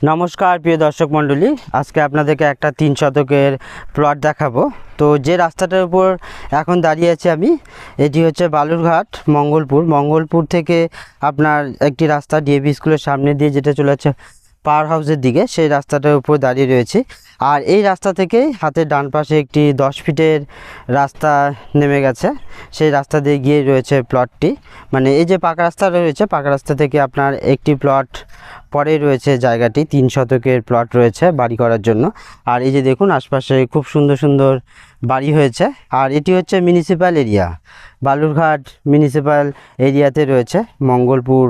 নমস্কার প্রিয় দর্শক মণ্ডলী, আজকে আপনাদেরকে একটা 3 শতকের প্লট দেখাবো। তো যে রাস্তাটার উপর এখন দাঁড়িয়ে আছি আমি, এটি হচ্ছে বালুরঘাট মঙ্গলপুর থেকে আপনার একটি রাস্তা ডিএভি স্কুলের সামনে দিয়ে যেটা চলে যাচ্ছে পাওয়ার হাউসের দিকে, সেই রাস্তাটার উপর দাঁড়িয়ে রয়েছি। আর এই রাস্তা থেকেই হাতের ডান পাশে একটি 10 ফিটের রাস্তা নেমে গেছে, সেই রাস্তা দিয়ে গিয়ে রয়েছে প্লটটি। মানে এই যে পাকা রাস্তা রয়েছে, পাকা রাস্তা থেকে আপনার একটি প্লট পরেই রয়েছে জায়গাটি। 3 শতকের প্লট রয়েছে বাড়ি করার জন্য। আর এই যে দেখুন আশপাশে খুব সুন্দর সুন্দর বাড়ি হয়েছে। আর এটি হচ্ছে মিউনিসিপ্যাল এরিয়া, বালুরঘাট মিউনিসিপ্যাল এরিয়াতে রয়েছে, মঙ্গলপুর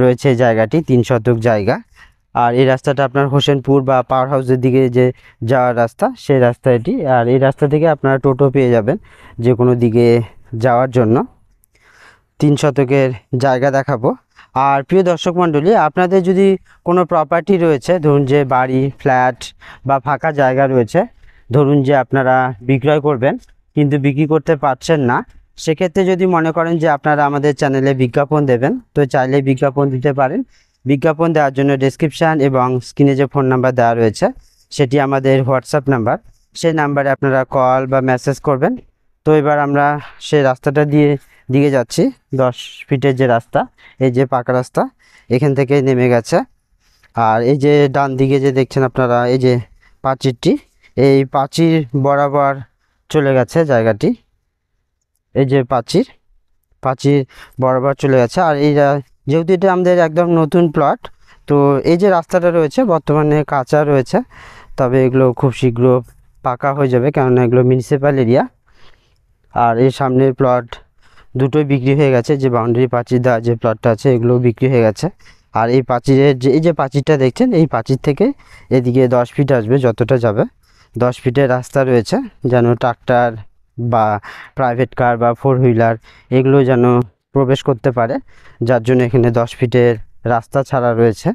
রয়েছে জায়গাটি, 3 শতক জায়গা। আর এই রাস্তাটা আপনার হোসেনপুর বা পাওয়ার হাউসের দিকে যে যাওয়ার রাস্তা, সেই রাস্তা এটি। আর এই রাস্তা থেকে আপনারা টোটো পেয়ে যাবেন যে কোনো দিকে যাওয়ার জন্য। 3 শতকের জায়গা দেখাবো। আর প্রিয় দর্শক মণ্ডলী, আপনাদের যদি কোনো প্রপার্টি রয়েছে, ধরুন যে বাড়ি, ফ্ল্যাট বা ফাঁকা জায়গা রয়েছে, ধরুন যে আপনারা বিক্রয় করবেন কিন্তু বিক্রি করতে পারছেন না, সেক্ষেত্রে যদি মনে করেন যে আপনারা আমাদের চ্যানেলে বিজ্ঞাপন দেবেন, তো চাইলে বিজ্ঞাপন দিতে পারেন। বিজ্ঞাপন দেওয়ার জন্য ডেসক্রিপশান এবং স্ক্রিনে যে ফোন নাম্বার দেওয়া রয়েছে সেটি আমাদের হোয়াটসঅ্যাপ নাম্বার, সেই নাম্বারে আপনারা কল বা মেসেজ করবেন। তো এবার আমরা সেই রাস্তাটা দিকে যাচ্ছি, 10 ফিটের যে রাস্তা, এই যে পাকা রাস্তা এখান থেকে নেমে গেছে। আর এই যে ডান দিকে যে দেখছেন আপনারা, এই যে প্রাচীরটি, এই প্রাচীর বরাবর চলে গেছে জায়গাটি। এই যে প্রাচীর বরাবর চলে গেছে। আর এই যেহেতু এটা আমাদের একদম নতুন প্লট, তো এই যে রাস্তাটা রয়েছে বর্তমানে কাঁচা রয়েছে, তবে এগুলো খুব শীঘ্র পাকা হয়ে যাবে, কেননা এগুলো মিউনিসিপ্যাল এরিয়া। আর এই সামনের প্লট দুটোই বিক্রি হয়ে গেছে, যে বাউন্ডারি প্রাচীর দেওয়া যে প্লটটা আছে এগুলো বিক্রি হয়ে গেছে। আর এই প্রাচীরের এই যে প্রাচীরটা দেখছেন, এই প্রাচীর থেকে এদিকে 10 ফিট আসবে, যতটা যাবে 10 ফিটের রাস্তা রয়েছে, যেন ট্রাক্টর বা প্রাইভেট কার বা 4 হুইলার এগুলো যেন প্রবেশ করতে পারে, যার জন্য এখানে 10 ফিটের রাস্তা ছাড়া রয়েছে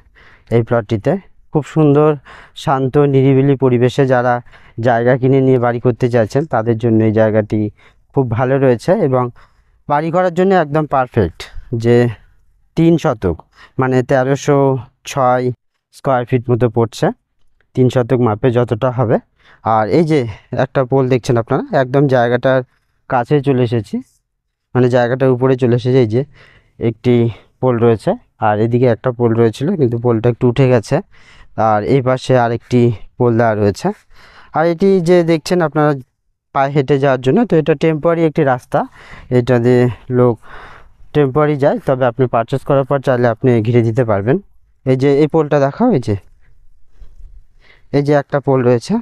এই প্লটটিতে। খুব সুন্দর শান্ত নিরিবিলি পরিবেশে যারা জায়গা কিনে নিয়ে বাড়ি করতে চাইছেন তাদের জন্য এই জায়গাটি খুব ভালো রয়েছে এবং বাড়ি করার জন্য একদম পারফেক্ট। যে 3 শতক মানে 1306 স্কোয়ার ফিট মতো পড়ছে, 3 শতক মাপে যতটা হবে। আর এই যে একটা পোল দেখছেন আপনারা, একদম জায়গাটার কাছে চলে এসেছি, মানে জায়গাটার উপরে চলে এসেছে। এই যে একটি পোল রয়েছে, আর এদিকে একটা পোল রয়েছিল কিন্তু পোলটা একটু উঠে গেছে। আর এই পাশে আরেকটি পোল দেওয়া রয়েছে। আর এটি যে দেখছেন আপনারা পায়ে হেঁটে যাওয়ার জন্য, তো এটা টেম্পোরারি একটি রাস্তা, এটা দিয়ে লোক টেম্পোরারি যায়, তবে আপনি পারচেস করার পর চাইলে আপনি ঘিরে দিতে পারবেন। এই যে এই পোলটা দেখাও, এই যে একটা পোল রয়েছে,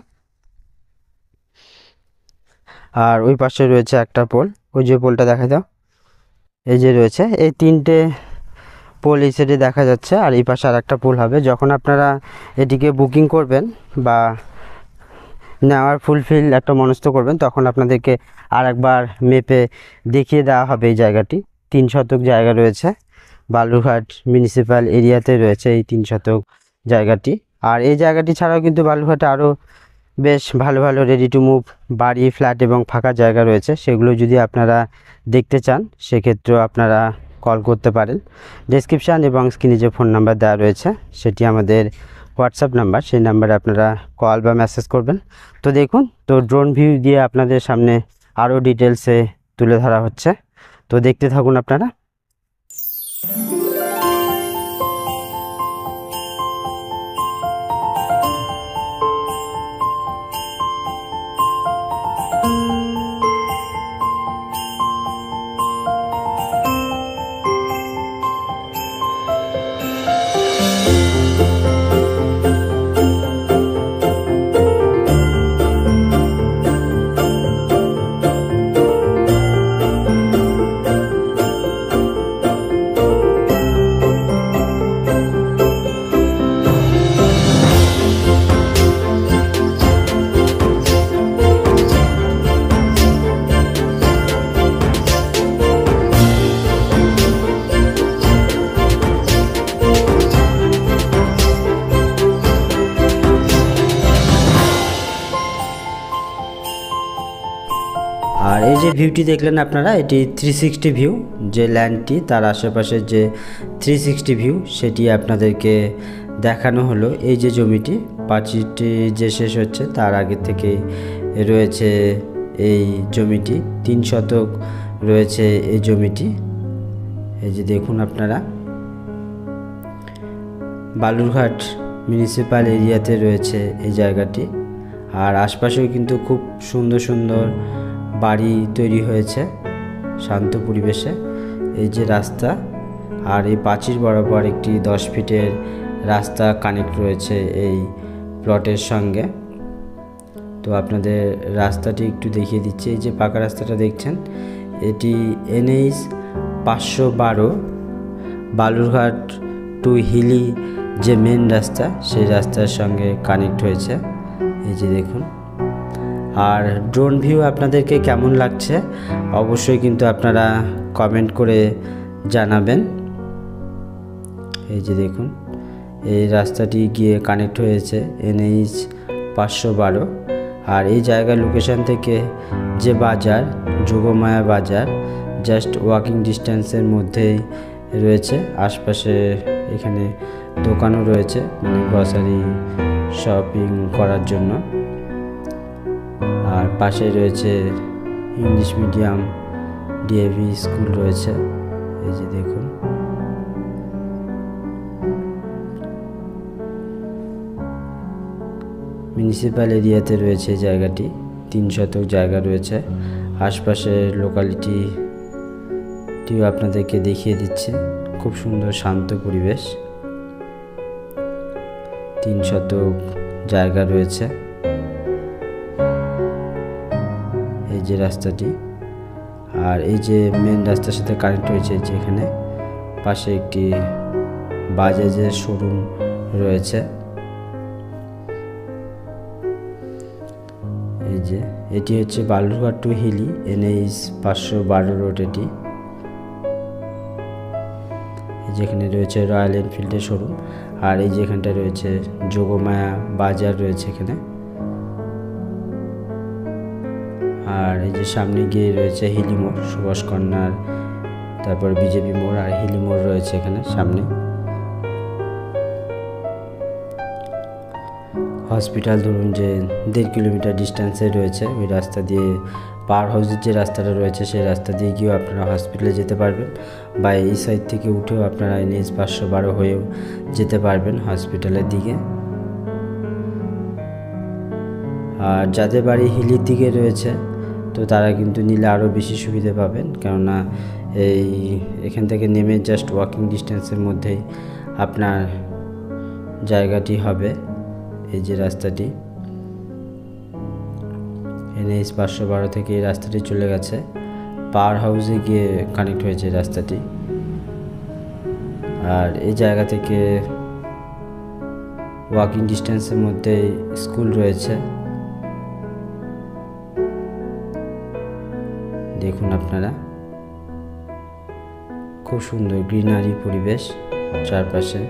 আর ওই পাশে রয়েছে একটা পোল, ওই যে পোলটা দেখা দাও, এই যে রয়েছে। এই 3টে পোল এই সাইডে দেখা যাচ্ছে, আর এই পাশে আর একটা পোল হবে। যখন আপনারা এটিকে বুকিং করবেন বা নেওয়ার ফুলফিল একটা মনস্থ করবেন, তখন আপনাদেরকে আর একবার মেপে দেখিয়ে দেওয়া হবে এই জায়গাটি। 3 শতক জায়গা রয়েছে, বালুরঘাট মিউনিসিপ্যাল এরিয়াতে রয়েছে এই 3 শতক জায়গাটি। আর এই জায়গাটি ছাড়াও কিন্তু বালুরঘাটে আরও বেশ ভালো ভালো রেডি টু মুভ বাড়ি, ফ্ল্যাট এবং ফাঁকা জায়গা রয়েছে। সেগুলো যদি আপনারা দেখতে চান সেক্ষেত্রেও আপনারা কল করতে পারেন। ডেসক্রিপশান এবং স্ক্রিনে যে ফোন নাম্বার দেওয়া রয়েছে সেটি আমাদের হোয়াটসঅ্যাপ নাম্বার, সেই নাম্বারে আপনারা কল বা মেসেজ করবেন। তো দেখুন, তো ড্রোন ভিউ দিয়ে আপনাদের সামনে আরও ডিটেলসে তুলে ধরা হচ্ছে, তো দেখতে থাকুন আপনারা। আর এই যে ভিউটি দেখলেন আপনারা, এটি 360 ভিউ, যে ল্যান্ডটি তার আশেপাশের যে 360 ভিউ সেটি আপনাদেরকে দেখানো হলো। এই যে জমিটি, প্রাচীরটি যে শেষ হচ্ছে তার আগে থেকে রয়েছে এই জমিটি, 3 শতক রয়েছে এই জমিটি। এই যে দেখুন আপনারা, বালুরঘাট মিউনিসিপ্যাল এরিয়াতে রয়েছে এই জায়গাটি। আর আশপাশেও কিন্তু খুব সুন্দর সুন্দর বাড়ি তৈরি হয়েছে শান্ত পরিবেশে। এই যে রাস্তা, আর এই প্রাচীর বরাবর একটি 10 ফিটের রাস্তা কানেক্ট রয়েছে এই প্লটের সঙ্গে। তো আপনাদের রাস্তাটি একটু দেখিয়ে দিচ্ছি। এই যে পাকা রাস্তাটা দেখছেন, এটি NH 512 বালুরঘাট টু হিলি যে মেন রাস্তা, সেই রাস্তার সঙ্গে কানেক্ট হয়েছে। এই যে দেখুন। আর ড্রোন ভিউ আপনাদেরকে কেমন লাগছে অবশ্যই কিন্তু আপনারা কমেন্ট করে জানাবেন। এই যে দেখুন, এই রাস্তাটি গিয়ে কানেক্ট হয়েছে NH 512। আর এই জায়গার লোকেশন থেকে যে বাজার, যোগমায়া বাজার, জাস্ট ওয়াকিং ডিস্টেন্সের মধ্যেই রয়েছে। আশপাশে এখানে দোকানও রয়েছে, মানে গ্রসারি শপিং করার জন্য। আর পাশে রয়েছে ইংলিশ মিডিয়াম DAV স্কুল রয়েছে। এই যে দেখুন, মিউনিসিপ্যাল এরিয়াতে রয়েছে জায়গাটি, 3 শতক জায়গা রয়েছে। আশপাশের লোকালিটিও আপনাদেরকে দেখিয়ে দিচ্ছে। খুব সুন্দর শান্ত পরিবেশ, 3 শতক জায়গা রয়েছে। এই যে রাস্তাটি, আর এই যে মেন রাস্তার সাথে কানেক্ট হয়েছে, যেখানে পাশে একটি বাজাজের শোরুম রয়েছে। এই যে এটি হচ্ছে Balurghat to Hili NH 512 road. এটি যেখানে রয়েছে রয়্যাল এনফিল্ডের শোরুম। আর এই যেখানটা রয়েছে যোগমায়া বাজার রয়েছে এখানে। আর এই যে সামনে গিয়ে রয়েছে হিলি মোড়, সুভাষ কর্নার, তারপর বিজেপি মোড় আর হিলি মোড় রয়েছে এখানে সামনে। হসপিটাল ধরুন যে 1.5 কিলোমিটার ডিস্টেন্সে রয়েছে, ওই রাস্তা দিয়ে পাওয়ার হাউসের যে রাস্তাটা রয়েছে সেই রাস্তা দিয়ে গিয়েও আপনারা হসপিটালে যেতে পারবেন, বা এই সাইড থেকে উঠেও আপনারা NH 512 হয়েও যেতে পারবেন হসপিটালের দিকে। আর যাদের বাড়ি হিলির দিকে রয়েছে তো তারা কিন্তু নিলে আরও বেশি সুবিধে পাবেন, কেননা এখান থেকে নেমে জাস্ট ওয়াকিং ডিস্টেন্সের মধ্যেই আপনার জায়গাটি হবে। এই যে রাস্তাটি NH 512 থেকে এই রাস্তাটি চলে গেছে, পাওয়ার হাউসে গিয়ে কানেক্ট হয়েছে রাস্তাটি। আর এই জায়গা থেকে ওয়াকিং ডিস্টেন্সের মধ্যে স্কুল রয়েছে। দেখুন আপনারা, খুব সুন্দর গ্রিনারি পরিবেশ চারপাশে।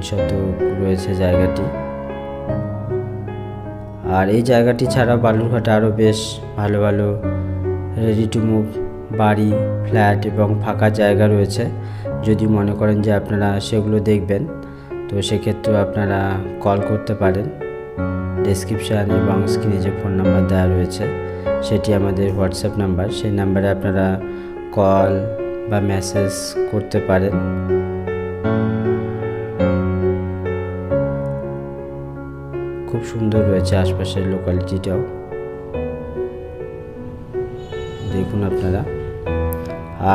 শতক রয়েছে জায়গাটি। আর এই জায়গাটি ছাড়া বালুরঘাটে আরও বেশ ভালো ভালো রেডি টু মুভ বাড়ি, ফ্ল্যাট এবং ফাঁকা জায়গা রয়েছে। যদি মনে করেন যে আপনারা সেগুলো দেখবেন, তো সেক্ষেত্রেও আপনারা কল করতে পারেন। ডেসক্রিপশান এবং স্ক্রিনে যে ফোন নাম্বার দেওয়া রয়েছে সেটি আমাদের হোয়াটসঅ্যাপ নাম্বার, সেই নাম্বারে আপনারা কল বা মেসেজ করতে পারেন। খুব সুন্দর রয়েছে আশপাশের লোকালিটিটাও, দেখুন আপনারা।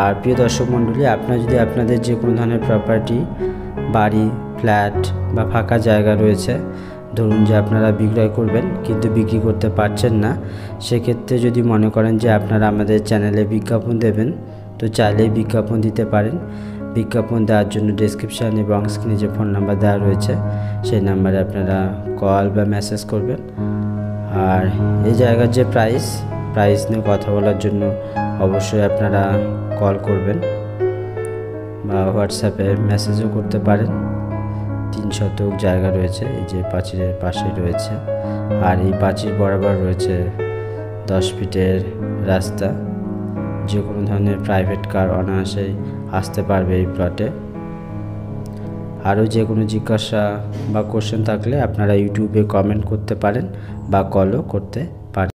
আর প্রিয় দর্শক মণ্ডলী, আপনারা যদি আপনাদের যে কোনো ধরনের প্রপার্টি, বাড়ি, ফ্ল্যাট বা ফাঁকা জায়গা রয়েছে, ধরুন যে আপনারা বিক্রয় করবেন কিন্তু বিক্রি করতে পারছেন না, সেক্ষেত্রে যদি মনে করেন যে আপনারা আমাদের চ্যানেলে বিজ্ঞাপন দেবেন, তো চাইলেই বিজ্ঞাপন দিতে পারেন। বিজ্ঞাপন দেওয়ার জন্য ডেসক্রিপশান এবং স্ক্রিনে যে ফোন নাম্বার দেওয়া রয়েছে সেই নাম্বারে আপনারা কল বা মেসেজ করবেন। আর এই জায়গার যে প্রাইস নিয়ে কথা বলার জন্য অবশ্যই আপনারা কল করবেন বা হোয়াটসঅ্যাপে মেসেজও করতে পারেন। 3 শতক জায়গা রয়েছে, এই যে প্রাচীরের পাশে রয়েছে। আর এই প্রাচীর বরাবর রয়েছে 10 ফিটের রাস্তা, যে কোনো ধরনের প্রাইভেট কার অনায়াসেই আসতে পারবে এই প্লটে। আরও যে কোনো জিজ্ঞাসা বা কোশ্চেন থাকলে আপনারা ইউটিউবে কমেন্ট করতে পারেন বা কলও করতে